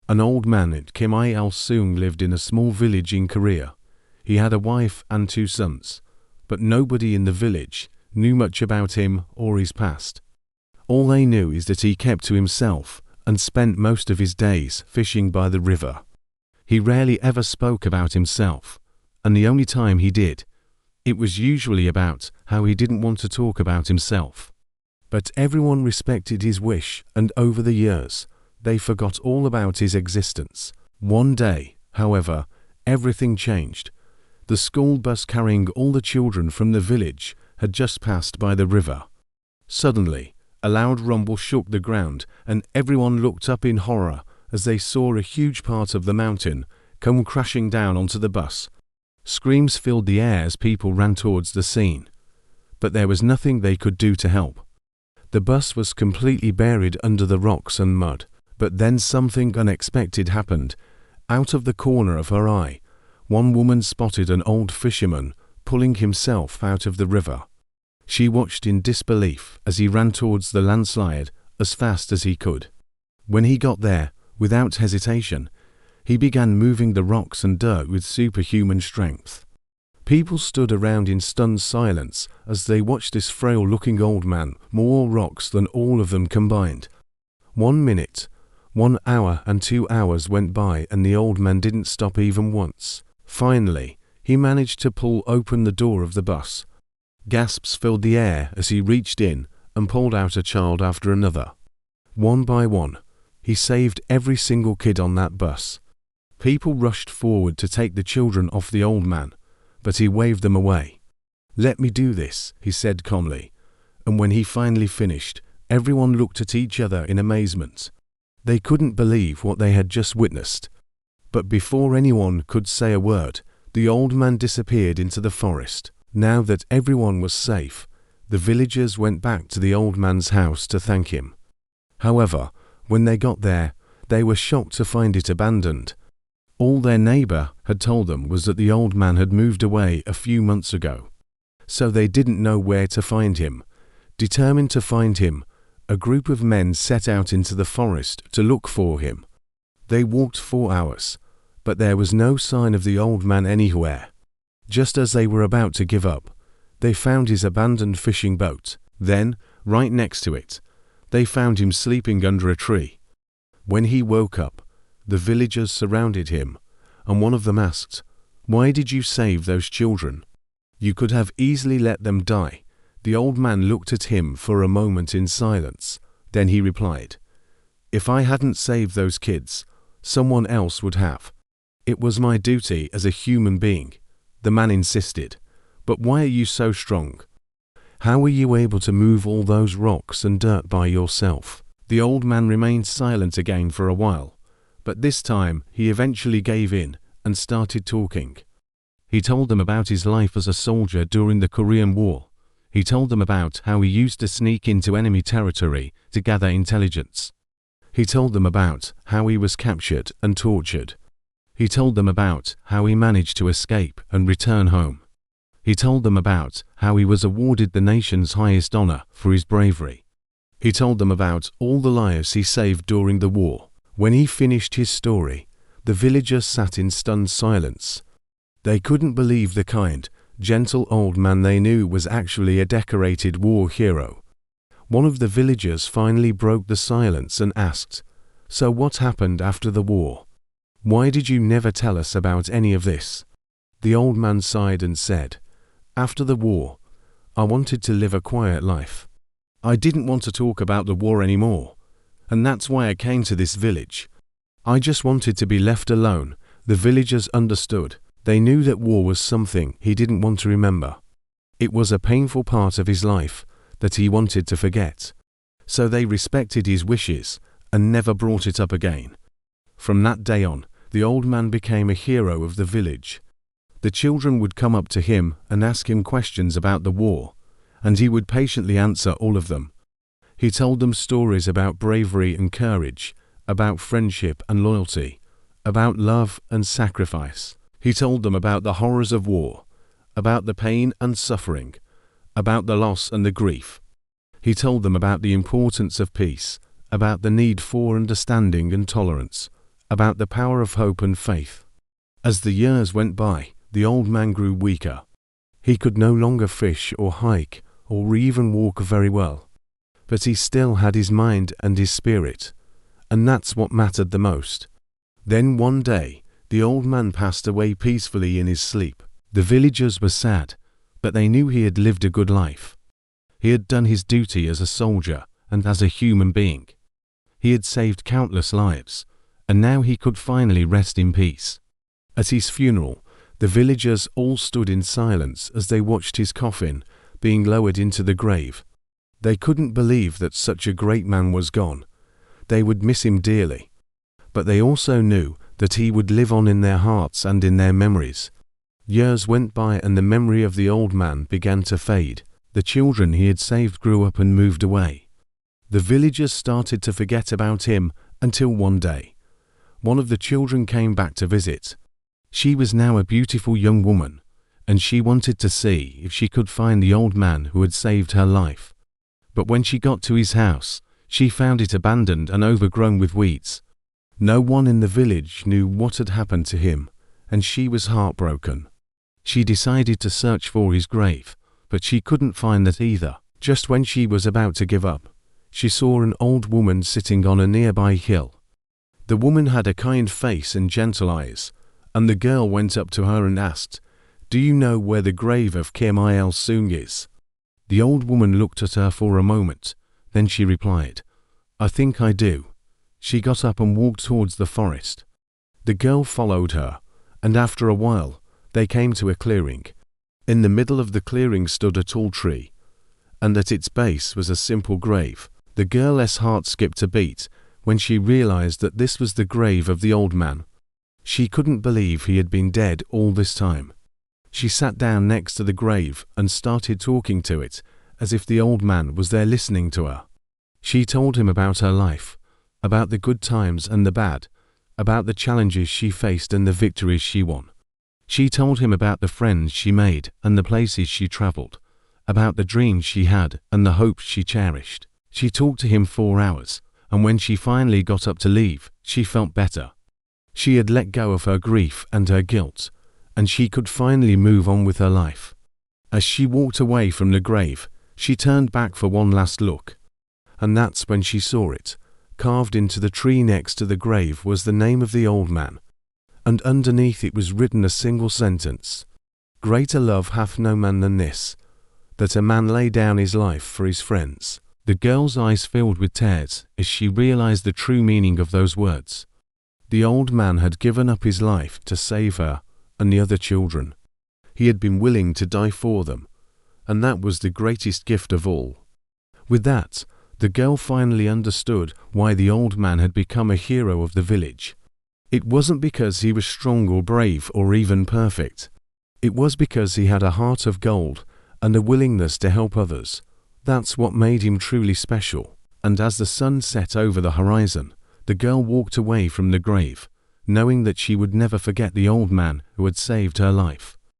An old man, Kim Il-sung, lived in a small village in Korea. He had a wife and 2 sons, but nobody in the village knew much about him or his past. All they knew is that he kept to himself and spent most of his days fishing by the river. He rarely ever spoke about himself, and the only time he did, it was usually about how he didn't want to talk about himself. But everyone respected his wish, and over the years, they forgot all about his existence. One day, however, everything changed. The school bus carrying all the children from the village had just passed by the river. Suddenly, a loud rumble shook the ground, and everyone looked up in horror as they saw a huge part of the mountain come crashing down onto the bus. Screams filled the air as people ran towards the scene. But there was nothing they could do to help. The bus was completely buried under the rocks and mud. But then something unexpected happened. Out of the corner of her eye, one woman spotted an old fisherman pulling himself out of the river. She watched in disbelief as he ran towards the landslide as fast as he could. When he got there, without hesitation, he began moving the rocks and dirt with superhuman strength. People stood around in stunned silence as they watched this frail-looking old man move more rocks than all of them combined. 1 minute, 1 hour and 2 hours went by, and the old man didn't stop even once. Finally, he managed to pull open the door of the bus. Gasps filled the air as he reached in and pulled out a child after another. One by one, he saved every single kid on that bus. People rushed forward to take the children off the old man, but he waved them away. "Let me do this," he said calmly, and when he finally finished, everyone looked at each other in amazement. They couldn't believe what they had just witnessed. But before anyone could say a word, the old man disappeared into the forest. Now that everyone was safe, the villagers went back to the old man's house to thank him. However, when they got there, they were shocked to find it abandoned. All their neighbor had told them was that the old man had moved away a few months ago. So they didn't know where to find him. Determined to find him, a group of men set out into the forest to look for him. They walked 4 hours, but there was no sign of the old man anywhere. Just as they were about to give up, they found his abandoned fishing boat. Then, right next to it, they found him sleeping under a tree. When he woke up, the villagers surrounded him, and one of them asked, "Why did you save those children? You could have easily let them die." The old man looked at him for a moment in silence. Then he replied, "If I hadn't saved those kids, someone else would have. It was my duty as a human being." The man insisted, "But why are you so strong? How were you able to move all those rocks and dirt by yourself?" The old man remained silent again for a while, but this time he eventually gave in and started talking. He told them about his life as a soldier during the Korean War. He told them about how he used to sneak into enemy territory to gather intelligence. He told them about how he was captured and tortured. He told them about how he managed to escape and return home. He told them about how he was awarded the nation's highest honor for his bravery. He told them about all the lives he saved during the war. When he finished his story, the villagers sat in stunned silence. They couldn't believe the kind, gentle old man they knew was actually a decorated war hero. One of the villagers finally broke the silence and asked, "So what happened after the war? Why did you never tell us about any of this?" The old man sighed and said, "After the war, I wanted to live a quiet life. I didn't want to talk about the war anymore, and that's why I came to this village. I just wanted to be left alone." The villagers understood. They knew that war was something he didn't want to remember. It was a painful part of his life that he wanted to forget. So they respected his wishes and never brought it up again. From that day on, the old man became a hero of the village. The children would come up to him and ask him questions about the war, and he would patiently answer all of them. He told them stories about bravery and courage, about friendship and loyalty, about love and sacrifice. He told them about the horrors of war, about the pain and suffering, about the loss and the grief. He told them about the importance of peace, about the need for understanding and tolerance, about the power of hope and faith. As the years went by, the old man grew weaker. He could no longer fish or hike or even walk very well. But he still had his mind and his spirit, and that's what mattered the most. Then one day, the old man passed away peacefully in his sleep. The villagers were sad, but they knew he had lived a good life. He had done his duty as a soldier and as a human being. He had saved countless lives, and now he could finally rest in peace. At his funeral, the villagers all stood in silence as they watched his coffin being lowered into the grave. They couldn't believe that such a great man was gone. They would miss him dearly. But they also knew that he would live on in their hearts and in their memories. Years went by and the memory of the old man began to fade. The children he had saved grew up and moved away. The villagers started to forget about him until one day. One of the children came back to visit. She was now a beautiful young woman, and she wanted to see if she could find the old man who had saved her life. But when she got to his house, she found it abandoned and overgrown with weeds. No one in the village knew what had happened to him, and she was heartbroken. She decided to search for his grave, but she couldn't find that either. Just when she was about to give up, she saw an old woman sitting on a nearby hill. The woman had a kind face and gentle eyes, and the girl went up to her and asked, "Do you know where the grave of Kim Il-sung is?" The old woman looked at her for a moment, then she replied, "I think I do." She got up and walked towards the forest. The girl followed her, and after a while, they came to a clearing. In the middle of the clearing stood a tall tree, and at its base was a simple grave. The girl's heart skipped a beat when she realized that this was the grave of the old man. She couldn't believe he had been dead all this time. She sat down next to the grave and started talking to it, as if the old man was there listening to her. She told him about her life, about the good times and the bad, about the challenges she faced and the victories she won. She told him about the friends she made and the places she traveled, about the dreams she had and the hopes she cherished. She talked to him 4 hours, and when she finally got up to leave, she felt better. She had let go of her grief and her guilt, and she could finally move on with her life. As she walked away from the grave, she turned back for one last look. And that's when she saw it. Carved into the tree next to the grave was the name of the old man, and underneath it was written a single sentence: "Greater love hath no man than this, that a man lay down his life for his friends." The girl's eyes filled with tears as she realized the true meaning of those words. The old man had given up his life to save her and the other children. He had been willing to die for them, and that was the greatest gift of all. With that, the girl finally understood why the old man had become a hero of the village. It wasn't because he was strong or brave or even perfect. It was because he had a heart of gold and a willingness to help others. That's what made him truly special. And as the sun set over the horizon, the girl walked away from the grave, knowing that she would never forget the old man who had saved her life.